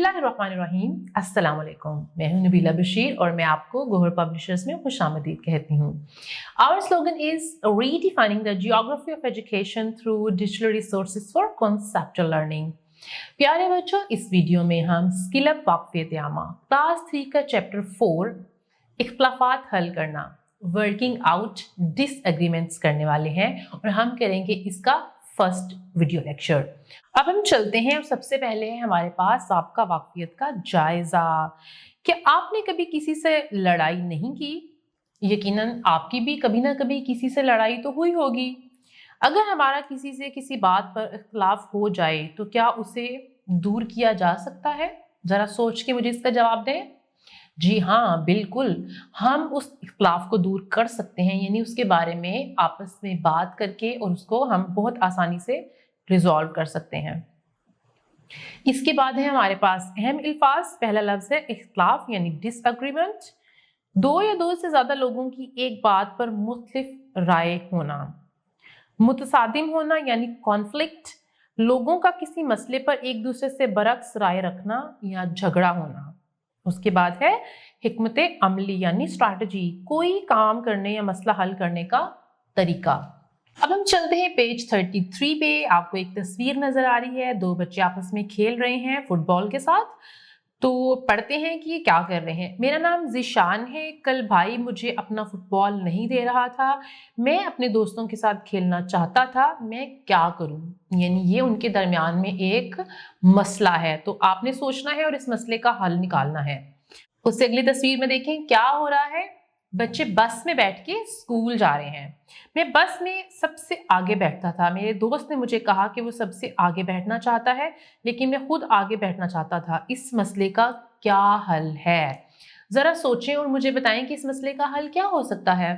बिस्मिल्लाहिर्रहमानिर्रहीम, अस्सलाम वालेकुम। मैं हूं नबीला बशीर और मैं आपको गोहर पब्लिशर्स में खुशामदीद कहती हूं। Our slogan is redefining the geography of education through digital resources for conceptual learning। प्यारे बच्चों, इस वीडियो में हम स्किल अप वाक़फ़ियत आमा क्लास 3 का चैप्टर 4 इख्तिलाफ़ात हल करना, वर्किंग आउट डिसएग्रीमेंट्स करने वाले हैं और हम करेंगे इसका फर्स्ट वीडियो लेक्चर। अब हम चलते हैं और सबसे पहले हमारे पास आपका वाक़फ़ियत का जायज़ा। क्या आपने कभी किसी से लड़ाई नहीं की? यकीनन आपकी भी कभी ना कभी किसी से लड़ाई तो हुई होगी। अगर हमारा किसी से किसी बात पर इख्तिलाफ हो जाए तो क्या उसे दूर किया जा सकता है? ज़रा सोच के मुझे इसका जवाब दें। जी हाँ, बिल्कुल, हम उस इख्तिलाफ को दूर कर सकते हैं, यानी उसके बारे में आपस में बात करके और उसको हम बहुत आसानी से रिजॉल्व कर सकते हैं। इसके बाद है हमारे पास अहम अल्फाज। पहला लफ्ज़ है इख्तिलाफ यानी डिसएग्रीमेंट। दो या दो से ज़्यादा लोगों की एक बात पर मुख्तलिफ राय होना। मुतसादिम होना यानी कॉन्फ्लिक्ट, लोगों का किसी मसले पर एक दूसरे से बरक्स राय रखना या झगड़ा होना। उसके बाद है हिकमत अमली यानी स्ट्रैटेजी, कोई काम करने या मसला हल करने का तरीका। अब हम चलते हैं पेज 33 पे। आपको एक तस्वीर नजर आ रही है, दो बच्चे आपस में खेल रहे हैं फुटबॉल के साथ। तो पढ़ते हैं कि ये क्या कर रहे हैं। मेरा नाम ज़िशान है। कल भाई मुझे अपना फुटबॉल नहीं दे रहा था। मैं अपने दोस्तों के साथ खेलना चाहता था, मैं क्या करूं? यानी ये उनके दरमियान में एक मसला है, तो आपने सोचना है और इस मसले का हल निकालना है। उससे अगली तस्वीर में देखें क्या हो रहा है। बच्चे बस में बैठ के स्कूल जा रहे हैं। मैं बस में सबसे आगे बैठता था। मेरे दोस्त ने मुझे कहा कि वो सबसे आगे बैठना चाहता है, लेकिन मैं खुद आगे बैठना चाहता था। इस मसले का क्या हल है? जरा सोचें और मुझे बताएं कि इस मसले का हल क्या हो सकता है।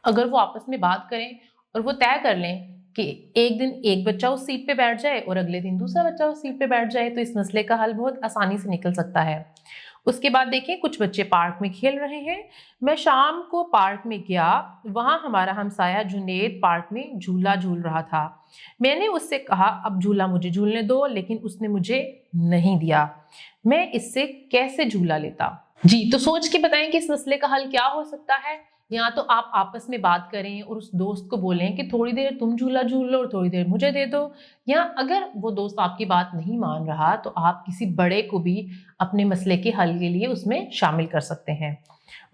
अगर वो आपस में बात करें और वो तय कर लें कि एक दिन एक बच्चा उस सीट पे बैठ जाए और अगले दिन दूसरा बच्चा उस सीट पे बैठ जाए, तो इस मसले का हल बहुत आसानी से निकल सकता है। उसके बाद देखें कुछ बच्चे पार्क में खेल रहे हैं। मैं शाम को पार्क में गया, वहां हमारा हमसाया जुनेद पार्क में झूला झूल रहा था। मैंने उससे कहा अब झूला मुझे झूलने दो, लेकिन उसने मुझे नहीं दिया। मैं इससे कैसे झूला लेता? जी, तो सोच के बताएं कि इस मसले का हल क्या हो सकता है। या तो आप आपस में बात करें और उस दोस्त को बोलें कि थोड़ी देर तुम झूला झूल लो और थोड़ी देर मुझे दे दो। या अगर वो दोस्त आपकी बात नहीं मान रहा तो आप किसी बड़े को भी अपने मसले के हल के लिए उसमें शामिल कर सकते हैं।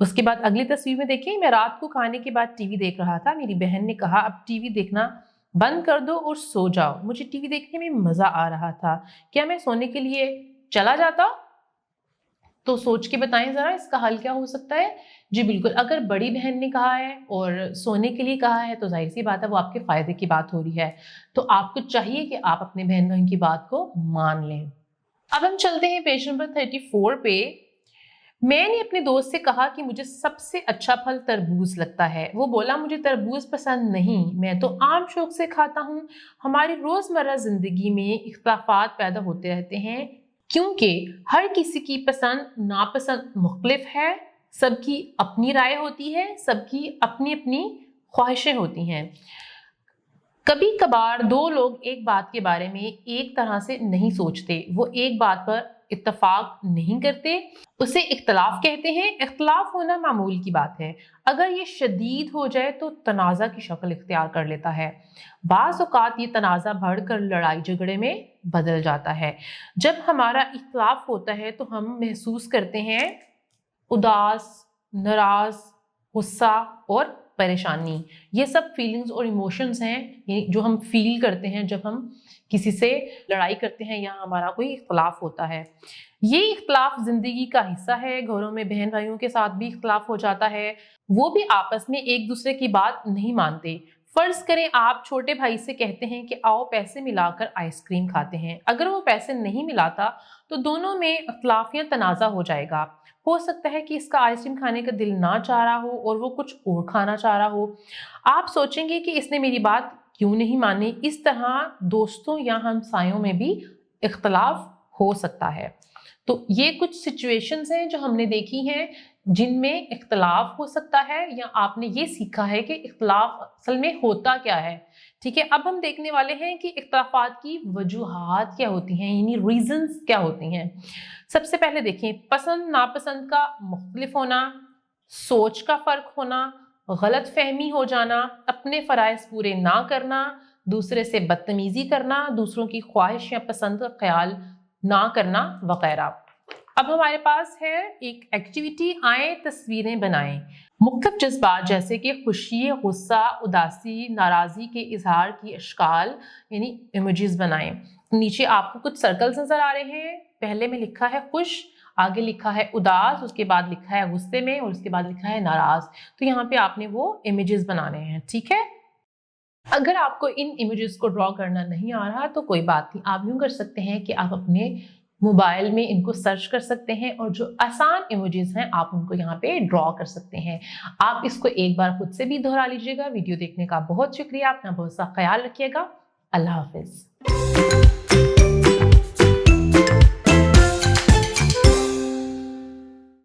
उसके बाद अगली तस्वीर में देखिए, मैं रात को खाने के बाद टीवी देख रहा था। मेरी बहन ने कहा अब टीवी देखना बंद कर दो और सो जाओ। मुझे टीवी देखने में मजा आ रहा था, क्या मैं सोने के लिए चला जाता? तो सोच के बताएं जरा इसका हल क्या हो सकता है। जी बिल्कुल, अगर बड़ी बहन ने कहा है और सोने के लिए कहा है तो जाहिर सी बात है वो आपके फायदे की बात हो रही है, तो आपको चाहिए कि आप अपने बहन भाई की बात को मान लें। अब हम चलते हैं पेज नंबर 34 पे। मैंने अपने दोस्त से कहा कि मुझे सबसे अच्छा फल तरबूज लगता है। वो बोला मुझे तरबूज पसंद नहीं, मैं तो आम शौक से खाता हूँ। हमारी रोजमर्रा जिंदगी में इख्तिलाफात पैदा होते रहते हैं क्योंकि हर किसी की पसंद नापसंद मुख्तलिफ है। सबकी अपनी राय होती है, सबकी अपनी अपनी ख्वाहिशें होती हैं। कभी कभार दो लोग एक बात के बारे में एक तरह से नहीं सोचते, वो एक बात पर इत्तफाक नहीं करते, उसे इख्तलाफ कहते हैं। इख्तलाफ होना मामूल की बात है। अगर ये शदीद हो जाए तो तनाज़ा की शक्ल इख्तियार कर लेता है। बाज़ औक़ात ये तनाज़ा बढ़कर लड़ाई झगड़े में बदल जाता है। जब हमारा इख्तलाफ होता है तो हम महसूस करते हैं उदास, नाराज, गुस्सा और परेशानी। ये सब फीलिंग्स और इमोशंस हैं जो हम फील करते हैं जब हम किसी से लड़ाई करते हैं या हमारा कोई इख्तलाफ होता है। ये इख्तलाफ जिंदगी का हिस्सा है। घरों में बहन भाइयों के साथ भी इख्तलाफ हो जाता है, वो भी आपस में एक दूसरे की बात नहीं मानते। फर्ज करें आप छोटे भाई से कहते हैं कि आओ पैसे मिलाकर आइसक्रीम खाते हैं। अगर वो पैसे नहीं मिलाता तो दोनों में इख्तलाफ या तनाज़ा हो जाएगा। हो सकता है कि इसका आइसक्रीम खाने का दिल ना चाह रहा हो और वो कुछ और खाना चाह रहा हो। आप सोचेंगे कि इसने मेरी बात क्यों नहीं मानी। इस तरह दोस्तों या हमसायों में भी इख्तलाफ हो सकता है। तो ये कुछ सिचुएशंस हैं जो हमने देखी हैं जिनमें इख्तलाफ हो सकता है या आपने ये सीखा है कि इख्तलाफ असल में होता क्या है। ठीक है, अब हम देखने वाले हैं कि इख्तलाफात की वजूहात क्या होती हैं, यानी रीजंस क्या होती हैं। सबसे पहले देखें, पसंद नापसंद का मुख्तलिफ होना, सोच का फ़र्क होना, गलत फहमी हो जाना, अपने फ़राइज़ पूरे ना करना, दूसरे से बदतमीज़ी करना, दूसरों की ख्वाहिश या पसंद का ख्याल ना करना वगैरह। अब हमारे पास है एक एक्टिविटी, आए तस्वीरें बनाएं। मुख्तलिफ जज्बात जैसे कि खुशी, गुस्सा, उदासी, नाराज़गी के इजहार की अशकाल यानी इमेजेस बनाएं। नीचे आपको कुछ सर्कल्स नज़र आ रहे हैं। पहले में लिखा है खुश, आगे लिखा है उदास, उसके बाद लिखा है गुस्से में और उसके बाद लिखा है नाराज़। तो यहाँ पे आपने वो इमेजेस बनाने हैं। ठीक है, अगर आपको इन इमेजेस को ड्रॉ करना नहीं आ रहा तो कोई बात नहीं, आप यूँ कर सकते हैं कि आप अपने मोबाइल में इनको सर्च कर सकते हैं और जो आसान इमेजेस हैं आप उनको यहाँ पे ड्रॉ कर सकते हैं। आप इसको एक बार खुद से भी दोहरा लीजिएगा। वीडियो देखने का बहुत शुक्रिया, अपना बहुत सा ख्याल रखिएगा। अल्लाह हाफिज।